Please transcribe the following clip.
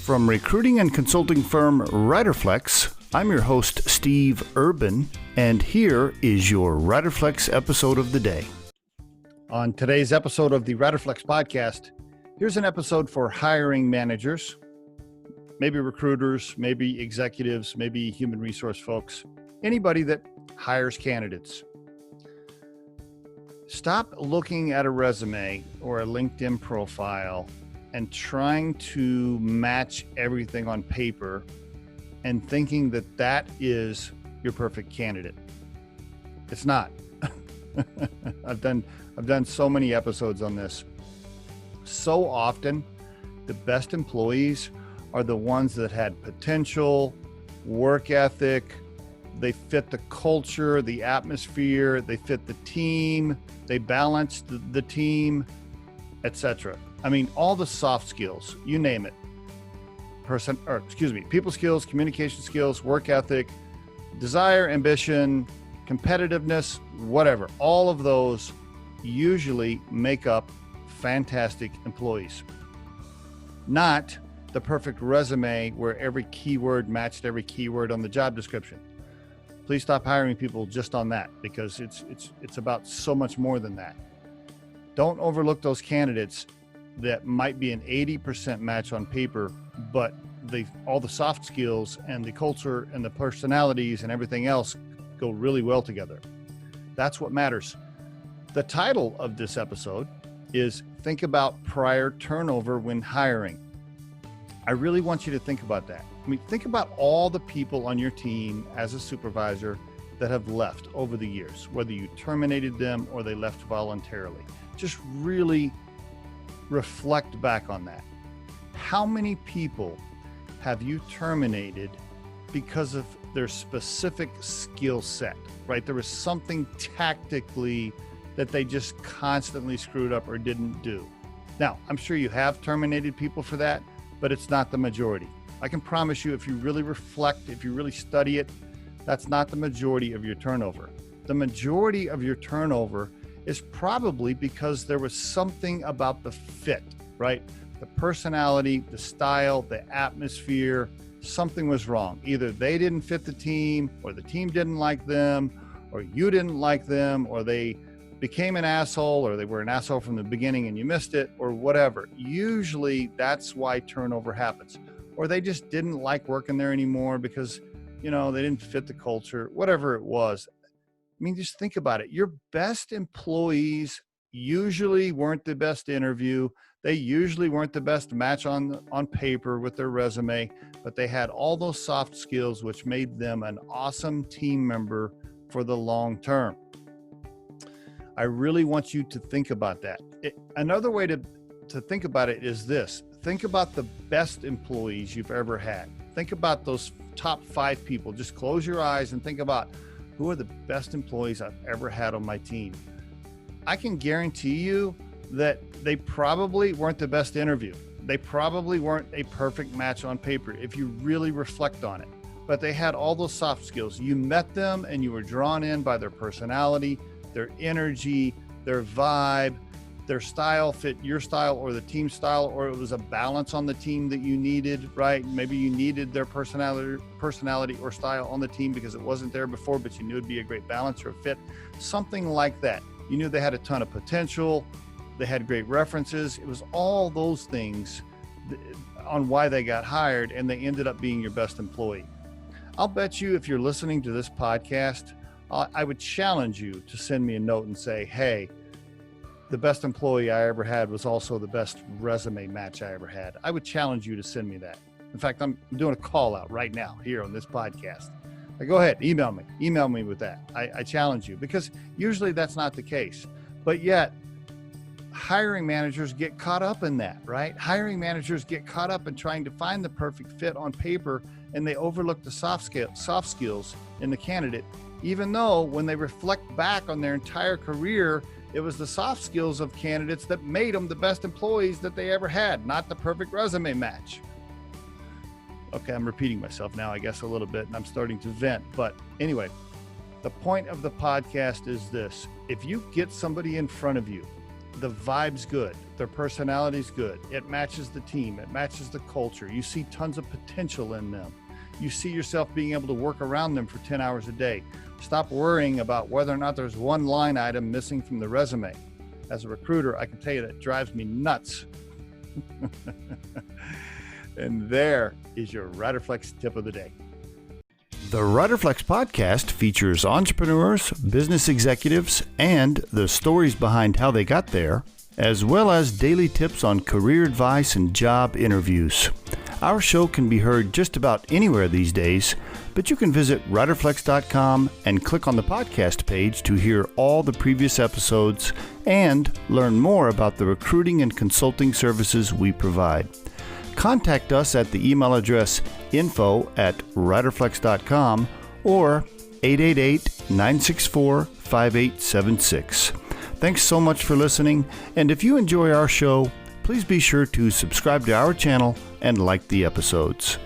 From recruiting and consulting firm Riderflex, I'm your host, Steve Urban, and here is your Riderflex episode of the day. On today's episode of the Riderflex podcast, here's an episode for hiring managers, maybe recruiters, maybe executives, maybe human resource folks, anybody that hires candidates. Stop looking at a resume or a LinkedIn profile and trying to match everything on paper and thinking that that is your perfect candidate. It's not. I've done so many episodes on this. So often, the best employees are the ones that had potential, work ethic, they fit the culture, the atmosphere, they fit the team, they balanced the team, etc. I mean, all the soft skills, you name it. People skills, communication skills, work ethic, desire, ambition, competitiveness, whatever. All of those usually make up fantastic employees. Not the perfect resume where every keyword matched every keyword on the job description. Please stop hiring people just on that, because it's about so much more than that. Don't overlook those candidates that might be an 80% match on paper, but all the soft skills and the culture and the personalities and everything else go really well together. That's what matters. The title of this episode is Think About Prior Turnover When Hiring. I really want you to think about that. I mean, think about all the people on your team as a supervisor that have left over the years, whether you terminated them or they left voluntarily. Just really reflect back on that. How many people have you terminated because of their specific skill set, right? There was something tactically that they just constantly screwed up or didn't do. Now, I'm sure you have terminated people for that, but it's not the majority. I can promise you, if you really reflect, if you really study it, that's not the majority of your turnover. The majority of your turnover is probably because there was something about the fit, right? The personality, the style, the atmosphere, something was wrong. Either they didn't fit the team, or the team didn't like them, or you didn't like them, or they became an asshole, or they were an asshole from the beginning and you missed it, or whatever. Usually that's why turnover happens. Or they just didn't like working there anymore because, they didn't fit the culture, whatever it was. I mean, just think about it. Your best employees usually weren't the best interview. They usually weren't the best match on paper with their resume, but they had all those soft skills, which made them an awesome team member for the long term. I really want you to think about that. Another way to think about it is this. Think about the best employees you've ever had. Think about those top 5 people. Just close your eyes and think about, who are the best employees I've ever had on my team? I can guarantee you that they probably weren't the best interview. They probably weren't a perfect match on paper if you really reflect on it. But they had all those soft skills. You met them and you were drawn in by their personality, their energy, their vibe, their style fit your style or the team style, or it was a balance on the team that you needed, right? Maybe you needed their personality or style on the team because it wasn't there before, but you knew it'd be a great balance or a fit, something like that. You knew they had a ton of potential. They had great references. It was all those things on why they got hired, and they ended up being your best employee. I'll bet you if you're listening to this podcast, I would challenge you to send me a note and say, hey, the best employee I ever had was also the best resume match I ever had. I would challenge you to send me that. In fact, I'm doing a call out right now here on this podcast. Go ahead, email me with that. I challenge you, because usually that's not the case. But yet, hiring managers get caught up in that, right? Hiring managers get caught up in trying to find the perfect fit on paper, and they overlook the soft skills in the candidate, even though when they reflect back on their entire career, it was the soft skills of candidates that made them the best employees that they ever had, not the perfect resume match. Okay, I'm repeating myself now, I guess, a little bit, and I'm starting to vent. But anyway, the point of the podcast is this. If you get somebody in front of you the vibe's good, their personality's good, it matches the team, it matches the culture, you see tons of potential in them, you see yourself being able to work around them for 10 hours a day. Stop worrying about whether or not there's one line item missing from the resume. As a recruiter, I can tell you that drives me nuts. And there is your Riderflex tip of the day. The Riderflex podcast features entrepreneurs, business executives, and the stories behind how they got there, as well as daily tips on career advice and job interviews. Our show can be heard just about anywhere these days, but you can visit riderflex.com and click on the podcast page to hear all the previous episodes and learn more about the recruiting and consulting services we provide. Contact us at the email address info@riderflex.com or 888-964-5876. Thanks so much for listening, and if you enjoy our show, please be sure to subscribe to our channel and like the episodes.